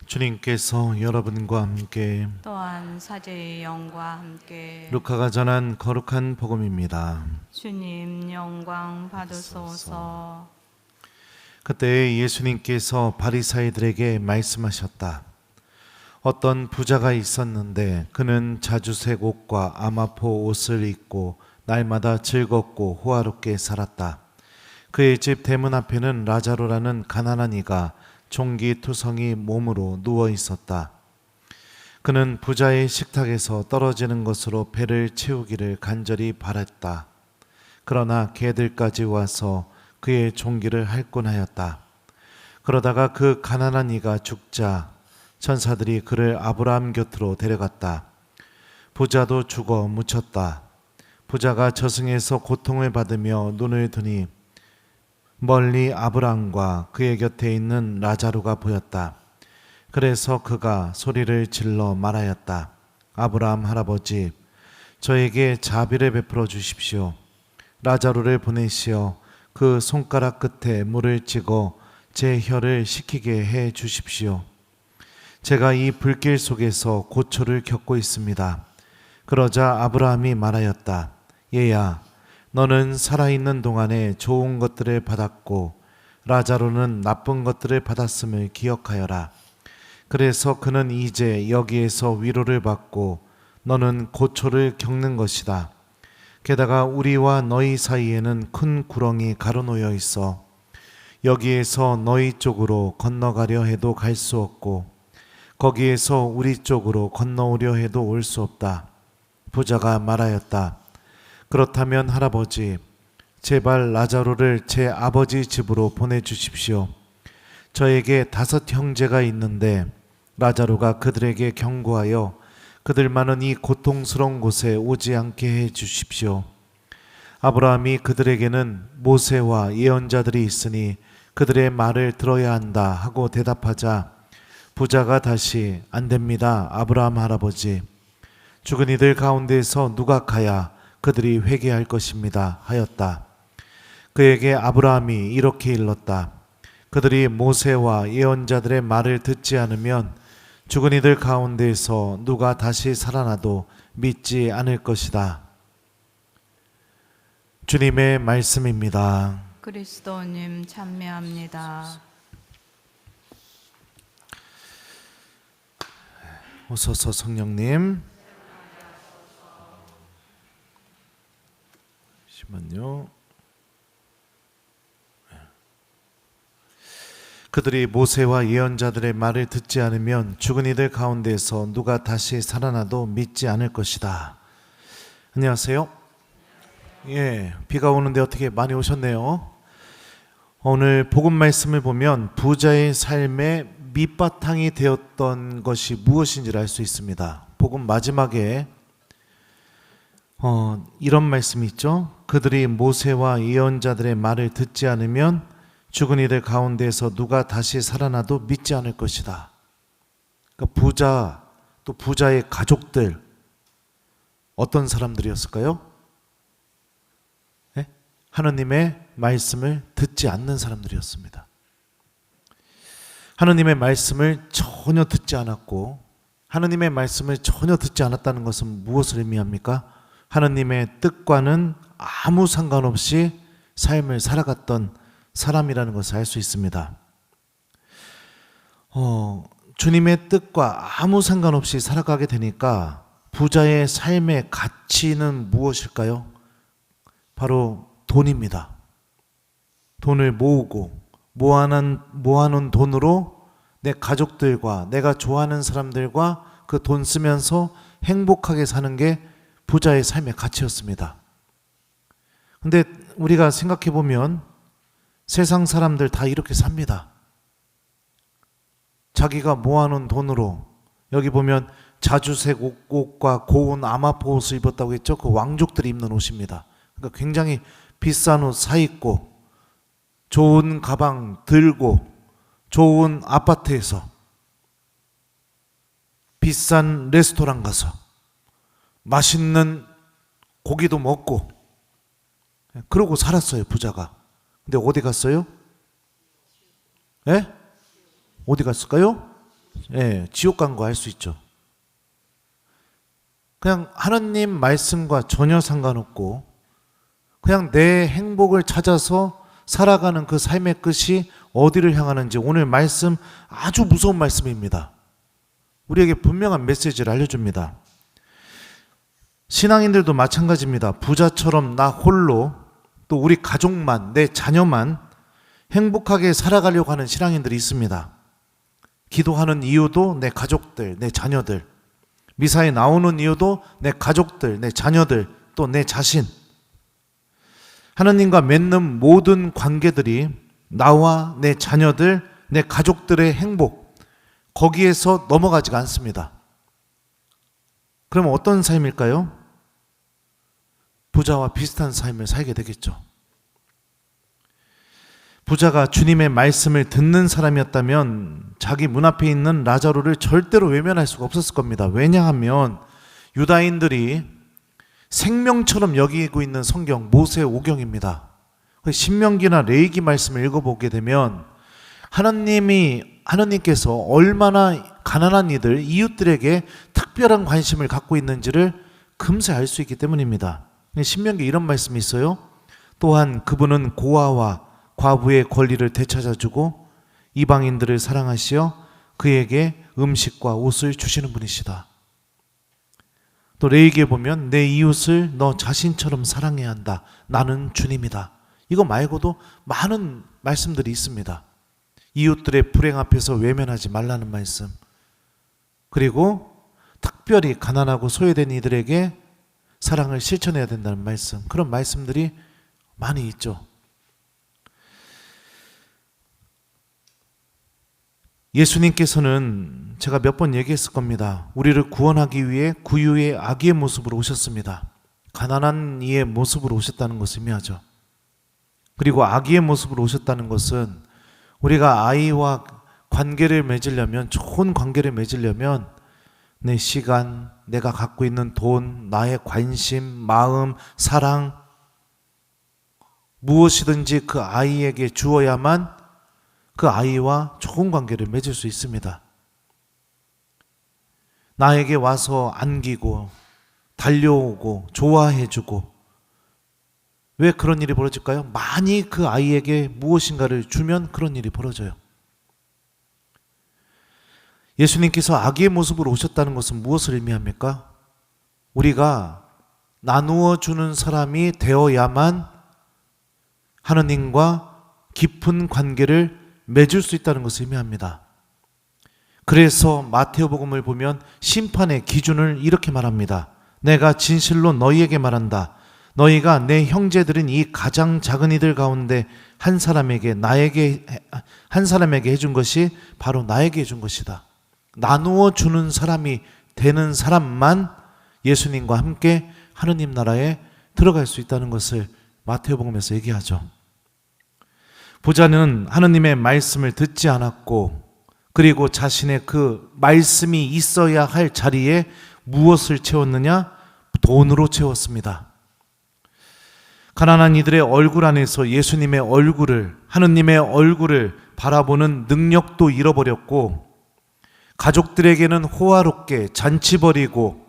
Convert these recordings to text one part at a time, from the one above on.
주님께서 여러분과 함께 또한 사제의 영과 함께 루카가 전한 거룩한 복음입니다. 주님 영광 받으소서. 그때 예수님께서 바리사이들에게 말씀하셨다. 어떤 부자가 있었는데 그는 자주색 옷과 아마포 옷을 입고 날마다 즐겁고 호화롭게 살았다. 그의 집 대문 앞에는 라자로라는 가난한 이가 종기투성이 몸으로 누워 있었다. 그는 부자의 식탁에서 떨어지는 것으로 배를 채우기를 간절히 바랐다. 그러나 개들까지 와서 그의 종기를 핥곤 하였다. 그러다가 그 가난한 이가 죽자 천사들이 그를 아브라함 곁으로 데려갔다. 부자도 죽어 묻혔다. 부자가 저승에서 고통을 받으며 눈을 드니 멀리 아브라함과 그의 곁에 있는 라자루가 보였다. 그래서 그가 소리를 질러 말하였다. 아브라함 할아버지, 저에게 자비를 베풀어 주십시오. 라자루를 보내시어 그 손가락 끝에 물을 찍어 제 혀를 식히게 해 주십시오. 제가 이 불길 속에서 고초를 겪고 있습니다. 그러자 아브라함이 말하였다. 얘야, 너는 살아있는 동안에 좋은 것들을 받았고 라자로는 나쁜 것들을 받았음을 기억하여라. 그래서 그는 이제 여기에서 위로를 받고 너는 고초를 겪는 것이다. 게다가 우리와 너희 사이에는 큰 구렁이 가로놓여 있어 여기에서 너희 쪽으로 건너가려 해도 갈 수 없고 거기에서 우리 쪽으로 건너오려 해도 올 수 없다. 부자가 말하였다. 그렇다면 할아버지, 제발 라자로를 제 아버지 집으로 보내주십시오. 저에게 5 형제가 있는데 라자로가 그들에게 경고하여 그들만은 이 고통스러운 곳에 오지 않게 해 주십시오. 아브라함이 그들에게는 모세와 예언자들이 있으니 그들의 말을 들어야 한다 하고 대답하자 부자가 다시 안 됩니다. 아브라함 할아버지, 죽은 이들 가운데서 누가 가야 그들이 회개할 것입니다 하였다. 그에게 아브라함이 이렇게 일렀다. 그들이 모세와 예언자들의 말을 듣지 않으면 죽은 이들 가운데서 누가 다시 살아나도 믿지 않을 것이다. 주님의 말씀입니다. 그리스도님 찬미합니다. 오소서 성령님. 잠시만요. 그들이 모세와 예언자들의 말을 듣지 않으면 죽은 이들 가운데서 누가 다시 살아나도 믿지 않을 것이다. 안녕하세요. 비가 오는데 어떻게 많이 오셨네요. 오늘 복음 말씀을 보면 부자의 삶의 밑바탕이 되었던 것이 무엇인지를 알 수 있습니다. 복음 마지막에 이런 말씀이 있죠. 그들이 모세와 예언자들의 말을 듣지 않으면 죽은 이들 가운데서 누가 다시 살아나도 믿지 않을 것이다. 그러니까 부자, 또 부자의 가족들, 어떤 사람들이었을까요? 네? 하느님의 말씀을 듣지 않는 사람들이었습니다. 하느님의 말씀을 전혀 듣지 않았고, 하느님의 말씀을 전혀 듣지 않았다는 것은 무엇을 의미합니까? 하느님의 뜻과는 아무 상관없이 삶을 살아갔던 사람이라는 것을 알 수 있습니다. 주님의 뜻과 아무 상관없이 살아가게 되니까 부자의 삶의 가치는 무엇일까요? 바로 돈입니다. 돈을 모으고 모아놓은 돈으로 내 가족들과 내가 좋아하는 사람들과 그 돈 쓰면서 행복하게 사는 게 부자의 삶의 가치였습니다. 근데 우리가 생각해 보면 세상 사람들 다 이렇게 삽니다. 자기가 모아놓은 돈으로, 여기 보면 자주색 옷과 고운 아마포 옷을 입었다고 했죠. 그 왕족들이 입는 옷입니다. 그러니까 굉장히 비싼 옷 사입고 좋은 가방 들고 좋은 아파트에서 비싼 레스토랑 가서 맛있는 고기도 먹고 그러고 살았어요, 부자가. 근데 어디 갔어요? 어디 갔을까요? 지옥 간 거 알 수 있죠. 그냥 하나님 말씀과 전혀 상관없고 그냥 내 행복을 찾아서 살아가는 그 삶의 끝이 어디를 향하는지 오늘 말씀 아주 무서운 말씀입니다. 우리에게 분명한 메시지를 알려줍니다. 신앙인들도 마찬가지입니다. 부자처럼 나 홀로 또 우리 가족만 내 자녀만 행복하게 살아가려고 하는 신앙인들이 있습니다. 기도하는 이유도 내 가족들, 내 자녀들. 미사에 나오는 이유도 내 가족들, 내 자녀들, 또 내 자신. 하나님과 맺는 모든 관계들이 나와 내 자녀들, 내 가족들의 행복, 거기에서 넘어가지가 않습니다. 그럼 어떤 삶일까요? 부자와 비슷한 삶을 살게 되겠죠. 부자가 주님의 말씀을 듣는 사람이었다면 자기 문 앞에 있는 라자로를 절대로 외면할 수가 없었을 겁니다. 왜냐하면 유다인들이 생명처럼 여기고 있는 성경 모세오경입니다. 신명기나 레위기 말씀을 읽어보게 되면 하나님께서 얼마나 가난한 이들, 이웃들에게 특별한 관심을 갖고 있는지를 금세 알 수 있기 때문입니다. 신명기 이런 말씀이 있어요. 또한 그분은 고아와 과부의 권리를 되찾아주고 이방인들을 사랑하시어 그에게 음식과 옷을 주시는 분이시다. 또 레위기에 보면 내 이웃을 너 자신처럼 사랑해야 한다. 나는 주님이다. 이거 말고도 많은 말씀들이 있습니다. 이웃들의 불행 앞에서 외면하지 말라는 말씀. 그리고 특별히 가난하고 소외된 이들에게 사랑을 실천해야 된다는 말씀. 그런 말씀들이 많이 있죠. 예수님께서는 제가 몇 번 얘기했을 겁니다. 우리를 구원하기 위해 구유의 아기의 모습으로 오셨습니다. 가난한 이의 모습으로 오셨다는 것을 의미하죠. 그리고 아기의 모습으로 오셨다는 것은 우리가 아이와 관계를 맺으려면, 좋은 관계를 맺으려면 내 시간, 내가 갖고 있는 돈, 나의 관심, 마음, 사랑 무엇이든지 그 아이에게 주어야만 그 아이와 좋은 관계를 맺을 수 있습니다. 나에게 와서 안기고 달려오고 좋아해주고, 왜 그런 일이 벌어질까요? 많이 그 아이에게 무엇인가를 주면 그런 일이 벌어져요. 예수님께서 아기의 모습으로 오셨다는 것은 무엇을 의미합니까? 우리가 나누어 주는 사람이 되어야만 하느님과 깊은 관계를 맺을 수 있다는 것을 의미합니다. 그래서 마태복음을 보면 심판의 기준을 이렇게 말합니다. 내가 진실로 너희에게 말한다. 너희가 내 형제들인 이 가장 작은 이들 가운데 한 사람에게 해준 것이 바로 나에게 해준 것이다. 나누어 주는 사람이 되는 사람만 예수님과 함께 하느님 나라에 들어갈 수 있다는 것을 마태복음에서 얘기하죠. 부자는 하느님의 말씀을 듣지 않았고, 그리고 자신의 그 말씀이 있어야 할 자리에 무엇을 채웠느냐? 돈으로 채웠습니다. 가난한 이들의 얼굴 안에서 예수님의 얼굴을, 하느님의 얼굴을 바라보는 능력도 잃어버렸고, 가족들에게는 호화롭게 잔치 벌이고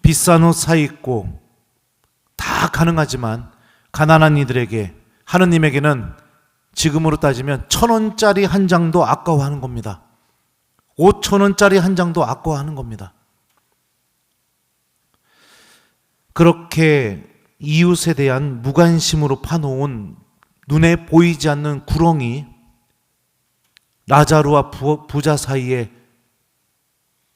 비싼 옷 사 입고 다 가능하지만 가난한 이들에게, 하느님에게는 지금으로 따지면 1,000원짜리 한 장도 아까워하는 겁니다. 5,000원짜리 한 장도 아까워하는 겁니다. 그렇게 이웃에 대한 무관심으로 파놓은 눈에 보이지 않는 구렁이 라자루와 부자 사이에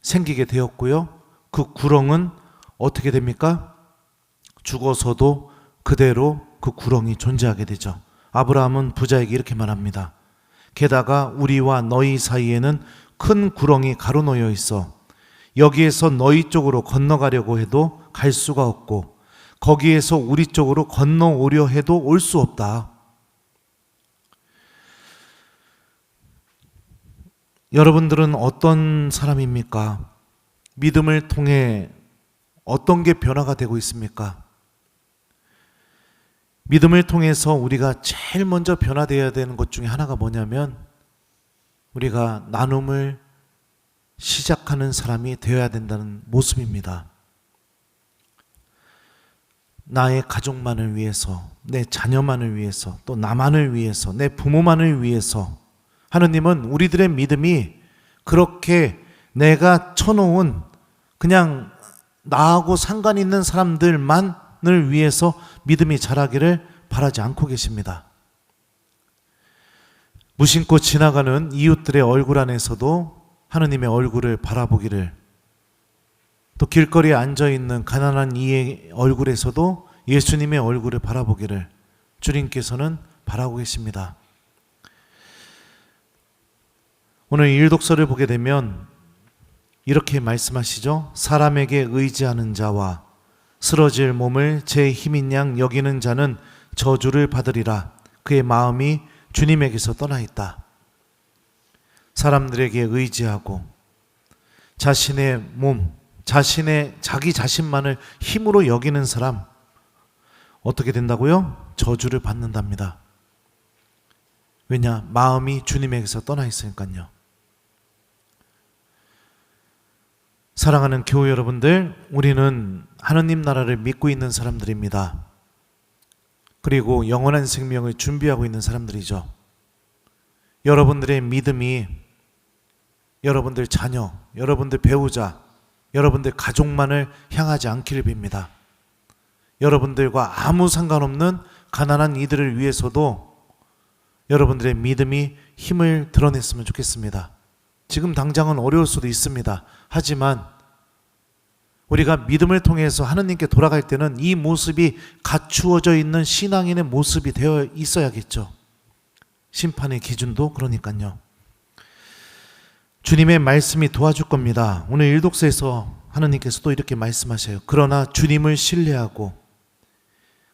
생기게 되었고요. 그 구렁은 어떻게 됩니까? 죽어서도 그대로 그 구렁이 존재하게 되죠. 아브라함은 부자에게 이렇게 말합니다. 게다가 우리와 너희 사이에는 큰 구렁이 가로놓여 있어 여기에서 너희 쪽으로 건너가려고 해도 갈 수가 없고 거기에서 우리 쪽으로 건너오려 해도 올 수 없다. 여러분들은 어떤 사람입니까? 믿음을 통해 어떤 게 변화가 되고 있습니까? 믿음을 통해서 우리가 제일 먼저 변화되어야 되는 것 중에 하나가 뭐냐면 우리가 나눔을 시작하는 사람이 되어야 된다는 모습입니다. 나의 가족만을 위해서, 내 자녀만을 위해서, 또 나만을 위해서, 내 부모만을 위해서 하느님은 우리들의 믿음이 그렇게 내가 쳐놓은 그냥 나하고 상관 있는 사람들만을 위해서 믿음이 자라기를 바라지 않고 계십니다. 무심코 지나가는 이웃들의 얼굴 안에서도 하느님의 얼굴을 바라보기를, 또 길거리에 앉아있는 가난한 이의 얼굴에서도 예수님의 얼굴을 바라보기를 주님께서는 바라고 계십니다. 오늘 일독서를 보게 되면 이렇게 말씀하시죠. 사람에게 의지하는 자와 쓰러질 몸을 제 힘인 양 여기는 자는 저주를 받으리라. 그의 마음이 주님에게서 떠나 있다. 사람들에게 의지하고 자신의 몸, 자기 자신만을 힘으로 여기는 사람 어떻게 된다고요? 저주를 받는답니다. 왜냐? 마음이 주님에게서 떠나 있으니까요. 사랑하는 교회 여러분들, 우리는 하느님 나라를 믿고 있는 사람들입니다. 그리고 영원한 생명을 준비하고 있는 사람들이죠. 여러분들의 믿음이 여러분들 자녀, 여러분들 배우자, 여러분들 가족만을 향하지 않기를 빕니다. 여러분들과 아무 상관없는 가난한 이들을 위해서도 여러분들의 믿음이 힘을 드러냈으면 좋겠습니다. 지금 당장은 어려울 수도 있습니다. 하지만 우리가 믿음을 통해서 하느님께 돌아갈 때는 이 모습이 갖추어져 있는 신앙인의 모습이 되어 있어야겠죠. 심판의 기준도 그러니까요. 주님의 말씀이 도와줄 겁니다. 오늘 일독서에서 하느님께서도 이렇게 말씀하셔요. 그러나 주님을 신뢰하고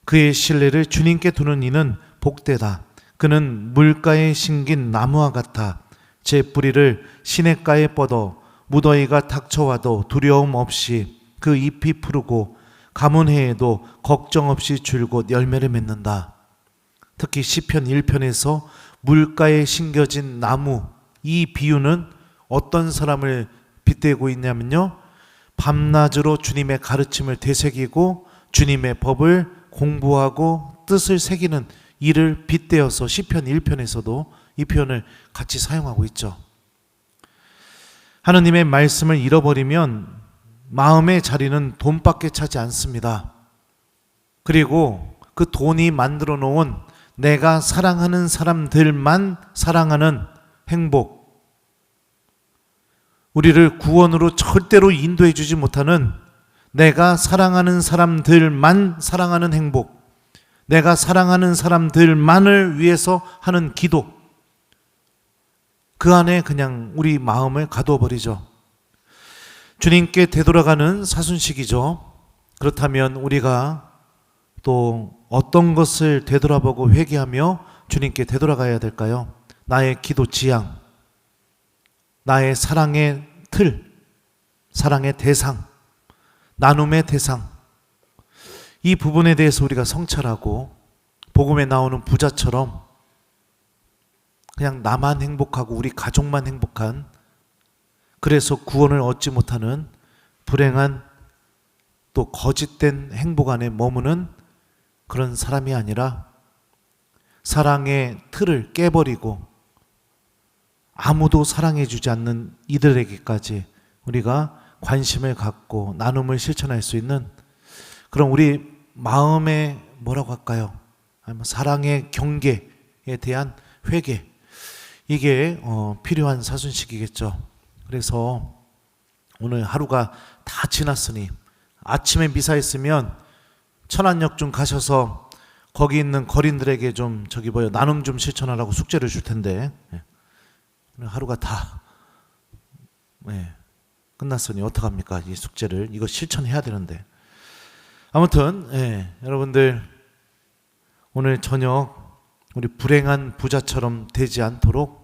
그의 신뢰를 주님께 두는 이는 복되다. 그는 물가에 심긴 나무와 같아 제 뿌리를 시냇가에 뻗어 무더위가 닥쳐와도 두려움 없이 그 잎이 푸르고 가문해에도 걱정 없이 줄곧 열매를 맺는다. 특히 시편 1편에서 물가에 심겨진 나무, 이 비유는 어떤 사람을 빗대고 있냐면요, 밤낮으로 주님의 가르침을 되새기고 주님의 법을 공부하고 뜻을 새기는 이를 빗대어서 시편 1편에서도 이 표현을 같이 사용하고 있죠. 하느님의 말씀을 잃어버리면 마음의 자리는 돈밖에 차지 않습니다. 그리고 그 돈이 만들어 놓은 내가 사랑하는 사람들만 사랑하는 행복, 우리를 구원으로 절대로 인도해 주지 못하는 내가 사랑하는 사람들만 사랑하는 행복, 내가 사랑하는 사람들만을 위해서 하는 기도, 그 안에 그냥 우리 마음을 가두어 버리죠. 주님께 되돌아가는 사순식이죠. 그렇다면 우리가 또 어떤 것을 되돌아보고 회개하며 주님께 되돌아가야 될까요? 나의 기도 지향, 나의 사랑의 틀, 사랑의 대상, 나눔의 대상, 이 부분에 대해서 우리가 성찰하고 복음에 나오는 부자처럼 그냥 나만 행복하고 우리 가족만 행복한, 그래서 구원을 얻지 못하는 불행한 또 거짓된 행복 안에 머무는 그런 사람이 아니라 사랑의 틀을 깨버리고 아무도 사랑해 주지 않는 이들에게까지 우리가 관심을 갖고 나눔을 실천할 수 있는 그런 우리 마음의 뭐라고 할까요? 사랑의 경계에 대한 회개, 이게 필요한 사순식이겠죠. 그래서 오늘 하루가 다 지났으니 아침에 미사 있으면 천안역 좀 가셔서 거기 있는 거린들에게 좀 나눔 좀 실천하라고 숙제를 줄 텐데, 오늘 하루가 다 끝났으니 어떡합니까? 이 숙제를 이거 실천해야 되는데. 아무튼 여러분들 오늘 저녁 우리 불행한 부자처럼 되지 않도록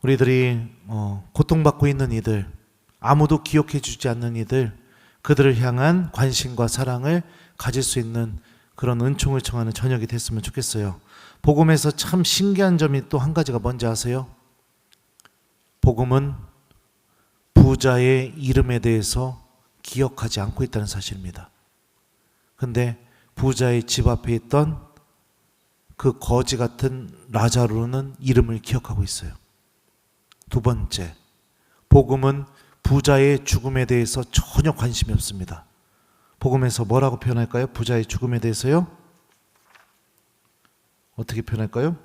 우리들이 고통받고 있는 이들, 아무도 기억해 주지 않는 이들, 그들을 향한 관심과 사랑을 가질 수 있는 그런 은총을 청하는 저녁이 됐으면 좋겠어요. 복음에서 참 신기한 점이 또 한 가지가 뭔지 아세요? 복음은 부자의 이름에 대해서 기억하지 않고 있다는 사실입니다. 근데 부자의 집 앞에 있던 그 거지 같은 라자로는 이름을 기억하고 있어요. 두 번째, 복음은 부자의 죽음에 대해서 전혀 관심이 없습니다. 복음에서 뭐라고 표현할까요? 부자의 죽음에 대해서요? 어떻게 표현할까요?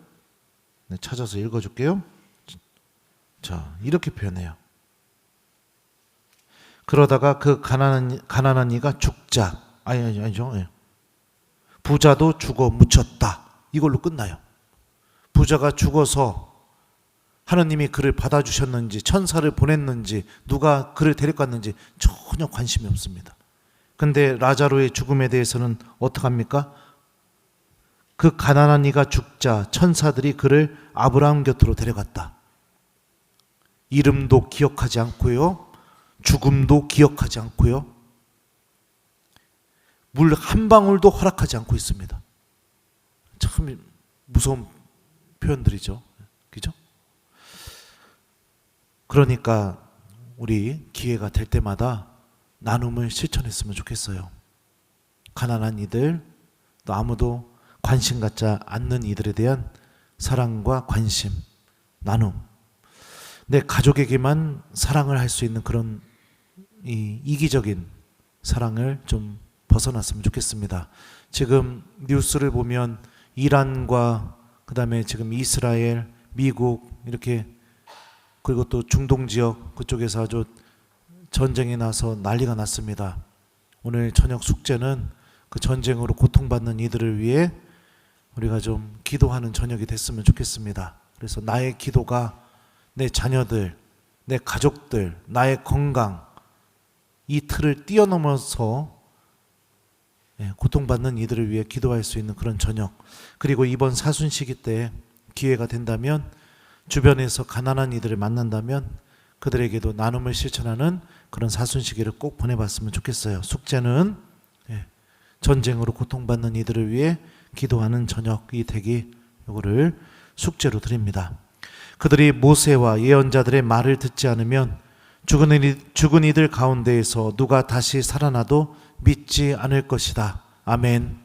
네, 찾아서 읽어줄게요. 자, 이렇게 표현해요. 그러다가 그 가난한 이가 죽자. 아니죠. 예. 부자도 죽어 묻혔다. 이걸로 끝나요. 부자가 죽어서 하느님이 그를 받아주셨는지, 천사를 보냈는지, 누가 그를 데려갔는지 전혀 관심이 없습니다. 근데 라자로의 죽음에 대해서는 어떡합니까? 그 가난한 이가 죽자 천사들이 그를 아브라함 곁으로 데려갔다. 이름도 기억하지 않고요, 죽음도 기억하지 않고요, 물 한 방울도 허락하지 않고 있습니다. 참 무서운 표현들이죠. 그죠? 그러니까 우리 기회가 될 때마다 나눔을 실천했으면 좋겠어요. 가난한 이들, 또 아무도 관심 갖지 않는 이들에 대한 사랑과 관심, 나눔. 내 가족에게만 사랑을 할 수 있는 그런 이기적인 사랑을 좀 벗어났으면 좋겠습니다. 지금 뉴스를 보면 이란과 그다음에 지금 이스라엘, 미국 이렇게, 그리고 또 중동 지역 그쪽에서 아주 전쟁이 나서 난리가 났습니다. 오늘 저녁 숙제는 그 전쟁으로 고통받는 이들을 위해 우리가 좀 기도하는 저녁이 됐으면 좋겠습니다. 그래서 나의 기도가 내 자녀들, 내 가족들, 나의 건강, 이 틀을 뛰어넘어서 고통받는 이들을 위해 기도할 수 있는 그런 저녁, 그리고 이번 사순시기 때 기회가 된다면 주변에서 가난한 이들을 만난다면 그들에게도 나눔을 실천하는 그런 사순시기를 꼭 보내봤으면 좋겠어요. 숙제는 전쟁으로 고통받는 이들을 위해 기도하는 저녁이 되기, 이거를 숙제로 드립니다. 그들이 모세와 예언자들의 말을 듣지 않으면 죽은 이들 가운데에서 누가 다시 살아나도 믿지 않을 것이다. 아멘.